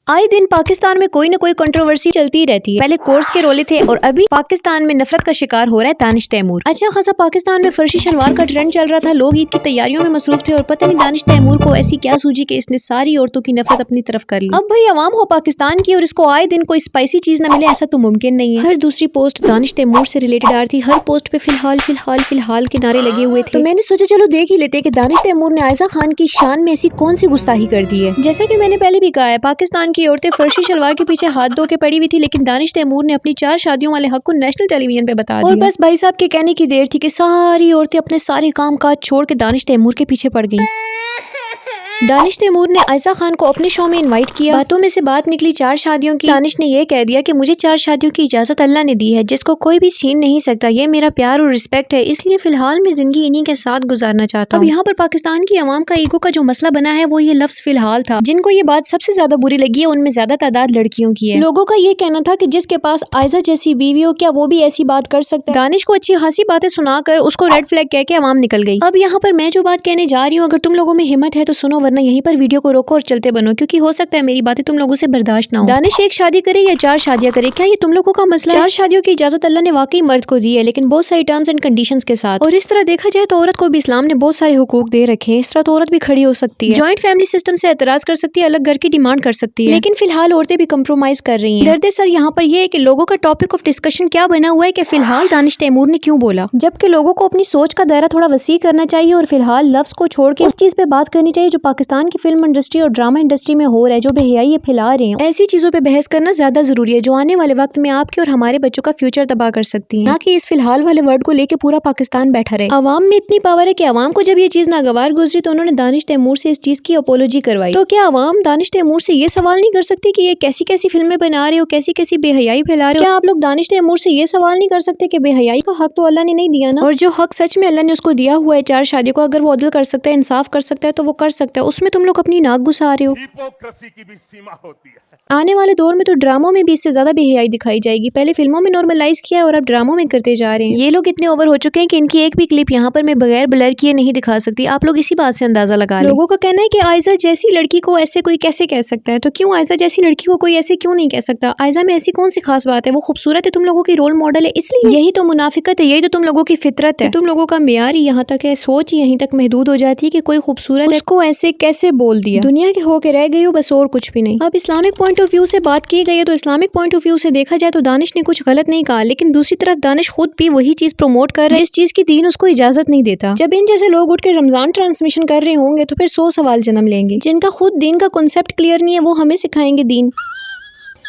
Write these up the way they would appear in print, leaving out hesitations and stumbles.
आए दिन पाकिस्तान में कोई न कोई कंट्रोवर्सी चलती रहती है। पहले कोर्स के रोले थे और अभी पाकिस्तान में नफरत का शिकार हो रहा है दानिश तैमूर। अच्छा खासा पाकिस्तान में फर्शी शलवार का ट्रेंड चल रहा था, लोग ईद की तैयारियों में मसरूफ थे और पता नहीं दानिश तैमूर को ऐसी क्या सूझी कि इसने सारी औरतों की नफरत अपनी तरफ कर ली। अब भाई अवाम हो पाकिस्तान की और इसको आए दिन कोई स्पाइसी चीज न मिले ऐसा तो मुमकिन नहीं है। हर दूसरी पोस्ट दानिश तैमूर से रिलेटेड आ रही थी, हर पोस्ट पे फिलहाल फिलहाल फिलहाल के नारे लगे हुए थे। तो मैंने सोचा चलो देख ही लेते हैं कि दानिश तैमूर ने आयजा खान की शान में ऐसी कौन सी गुस्ताखी कर दी है। जैसा कि मैंने पहले भी कहा है, पाकिस्तान की औरतें फर्शी शलवार के पीछे हाथ धो के पड़ी हुई थी, लेकिन दानिश तैमूर ने अपनी 4 शादियों वाले हक को नेशनल टेलीविजन पे बता दिया। और बस भाई साहब के कहने की देर थी कि सारी औरतें अपने सारे काम काज छोड़ के दानिश तैमूर के पीछे पड़ गईं। दानिश तैमूर ने आयजा खान को अपने शो में इनवाइट किया। बातों में से बात निकली 4 शादियों की। दानिश ने यह कह दिया कि मुझे 4 शादियों की इजाजत अल्लाह ने दी है, जिसको कोई भी छीन नहीं सकता। ये मेरा प्यार और रिस्पेक्ट है, इसलिए फिलहाल मैं जिंदगी इन्हीं के साथ गुजारना चाहता हूँ। अब यहाँ पर पाकिस्तान की अवाम का ईगो का जो मसला बना है वो ये लफ्ज फिलहाल था। जिनको ये बात सबसे ज्यादा बुरी लगी है उनमें ज्यादा तादाद लड़कियों की है। लोगों का ये कहना था कि जिसके पास आयजा जैसी बीवी हो क्या वो भी ऐसी बात कर सकता है। दानिश को अच्छी खासी बातें सुनाकर उसको रेड फ्लैग कह के अवाम निकल गई। अब यहाँ पर मैं जो बात कहने जा रही हूँ, अगर तुम लोगों में हिम्मत है तो सुनो, वरना यहीं पर वीडियो रोको और चलते बनो, क्योंकि हो सकता है मेरी बातें तुम लोगों से बर्दाश्त ना हो। दानिश एक शादी करे या 4 शादियां करे, क्या ये तुम लोगों का मसला है? 4 शादियों की इजाजत अल्लाह ने वाकई मर्द को दी है, लेकिन बहुत सारी टर्म्स एंड कंडीशंस के साथ। और इस तरह देखा जाए तो औरत को भी इस्लाम ने बहुत सारे हुकूक दे रखे हैं। इस तरह तो औरत भी खड़ी हो सकती है, जॉइंट फैमिली सिस्टम से एतराज कर सकती है, अलग घर की डिमांड कर सकती है, लेकिन फिलहाल औरतें भी कंप्रोमाइज कर रही है। दर्द सर यहाँ पर यह है कि लोगों का टॉपिक ऑफ डिस्कशन क्या बना हुआ है कि फिलहाल दानिश तैमूर ने क्यों बोला, जबकि लोगों को अपनी सोच का दायरा थोड़ा वसी करना चाहिए और फिलहाल लफ्ज को छोड़ के उस चीज पे बात करनी चाहिए जो पाकिस्तान की फिल्म इंडस्ट्री और ड्रामा इंडस्ट्री में हो रहा है, जो बेहयाई ये फैला रहे हैं। ऐसी चीजों पे बहस करना ज्यादा जरूरी है जो आने वाले वक्त में आपके और हमारे बच्चों का फ्यूचर तबाह कर सकती है, ना कि इस फिलहाल वाले वर्ड को लेके पूरा पाकिस्तान बैठा रहे। अवाम में इतनी पावर है कि अवाम को जब ये चीज नागवार गुजरी तो उन्होंने दानिश तैमूर से इस चीज की अपोलॉजी करवाई। तो क्या अवाम दानिश तैमूर से ये सवाल नहीं कर सकती कि ये कैसी कैसी फिल्में बना रहे हो, कैसी कैसी बेहयाई फैला रहे हो? क्या आप लोग दानिश तैमूर से ये सवाल नहीं कर सकते कि बेहयाई का हक तो अल्लाह ने नहीं दिया ना, और जो हक सच में अल्लाह ने उसको दिया हुआ है 4 शादियों को, अगर वो अदल कर सकता है, इंसाफ कर सकता है तो वो कर सकता है। उसमें तुम लोग अपनी नाक घुसा रहे हो। की भी सीमा होती है। आने वाले दौर में तो ड्रामों में भी इससे ज्यादा बेहयाई दिखाई जाएगी। पहले फिल्मों में नॉर्मलाइज किया और अब ड्रामों में करते जा रहे हैं। ये लोग इतने ओवर हो चुके हैं कि इनकी एक भी क्लिप यहाँ पर मैं बगैर ब्लर किए नहीं दिखा सकती। आप लोग इसी बात से अंदाजा लगा लें। लोगों का कहना है कि आयजा जैसी लड़की को ऐसे कोई कैसे कह सकता है, तो क्यों आयजा जैसी लड़की को कोई ऐसे क्यों नहीं कह सकता? आयजा में ऐसी कौन सी खास बात है? वो खूबसूरत है, तुम लोगों की रोल मॉडल है, इसलिए। यही तो मुनाफिकत है, यही तो तुम लोगों की फितरत है। तुम लोगों का मेयार ही यहाँ तक है, सोच ही यहीं तक महदूद हो जाती है कि कोई खूबसूरत है, उसको ऐसे कैसे बोल दिया। दुनिया के होके रह गई हो बस, और कुछ भी नहीं। अब इस्लामिक पॉइंट ऑफ व्यू से बात की गई है तो इस्लामिक पॉइंट ऑफ व्यू से देखा जाए तो दानिश ने कुछ गलत नहीं कहा, लेकिन दूसरी तरफ दानिश खुद भी वही चीज प्रमोट कर रहा है जिस चीज की दीन उसको इजाजत नहीं देता। जब इन जैसे लोग उठ के रमजान ट्रांसमिशन कर रहे होंगे तो फिर 100 सवाल जन्म लेंगे। जिनका खुद दीन का कॉन्सेप्ट क्लियर नहीं है वो हमें सिखाएंगे दीन।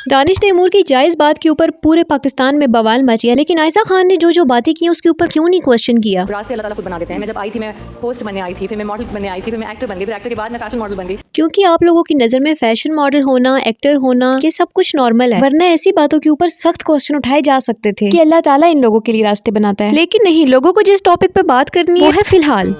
दानिश तैमूर की जायज बात के ऊपर पूरे पाकिस्तान में बवाल मची है, लेकिन आयजा खान ने जो बातें की उसके ऊपर क्यों नहीं क्वेश्चन किया? रास्ते अल्लाह ताला खुद बना देते हैं। मैं जब आई थी, मैं होस्ट बनने आई थी, फिर मैं मॉडल बनने आई थी, फिर मैं एक्टर बन गई, फिर एक्टर के बाद मैं फैशन मॉडल बन गई। क्योंकि आप लोगों की नजर में फैशन मॉडल होना, एक्टर होना, ये सब कुछ नॉर्मल है, वरना ऐसी बातों के ऊपर सख्त क्वेश्चन उठाए जा सकते थे कि अल्लाह ताला इन लोगों के लिए रास्ते बनाता है। लेकिन नहीं, लोगों को जिस टॉपिक पे बात करनी है वो है फिलहाल।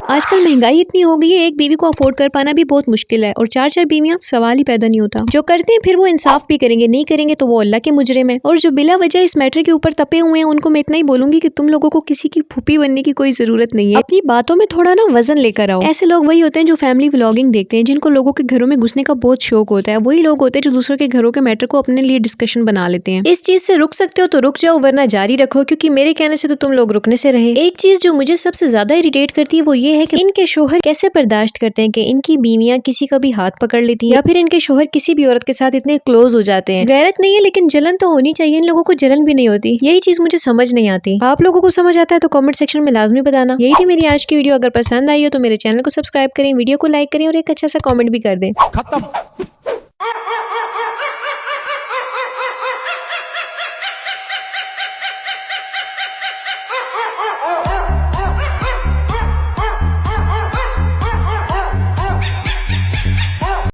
आजकल महंगाई इतनी हो गई है, एक बीवी को अफोर्ड कर पाना भी बहुत मुश्किल है, और 4 बीवियां सवाल ही पैदा नहीं होता। जो करते हैं फिर वो इंसाफ भी करेंगे, नहीं करेंगे तो वो अल्लाह के मुजरिम है। और जो बिला वजह इस मैटर के ऊपर तपे हुए हैं उनको मैं इतना ही बोलूंगी कि तुम लोगों को किसी की फूफी बनने की कोई जरूरत नहीं है। अपनी बातों में थोड़ा ना वजन लेकर आओ। ऐसे लोग वही होते हैं जो फैमिली व्लॉगिंग देखते हैं, जिनको लोगों के घरों में घुसने का बहुत शौक होता है। वही लोग होते हैं जो दूसरों के घरों के मैटर को अपने लिए डिस्कशन बना लेते हैं। इस चीज से रुक सकते हो तो रुक जाओ, वरना जारी रखो, क्योंकि मेरे कहने से तो तुम लोग रुकने से रहे। एक चीज जो मुझे सबसे ज्यादा इरिटेट करती है वो ये है कि इनके शोहर कैसे बर्दाश्त करते हैं कि इनकी बीवियां किसी का भी हाथ पकड़ लेती हैं, या फिर इनके शोहर किसी भी औरत के साथ इतने क्लोज हो जाते हैं। गैरत नहीं है लेकिन जलन तो होनी चाहिए। इन लोगों को जलन भी नहीं होती, यही चीज मुझे समझ नहीं आती। आप लोगों को समझ आता है तो कमेंट सेक्शन में लाजमी बताना। यही थी मेरी आज की वीडियो। अगर पसंद आई हो तो मेरे चैनल को सब्सक्राइब करें, वीडियो को लाइक करें और एक अच्छा सा कॉमेंट भी कर दें। खत्म।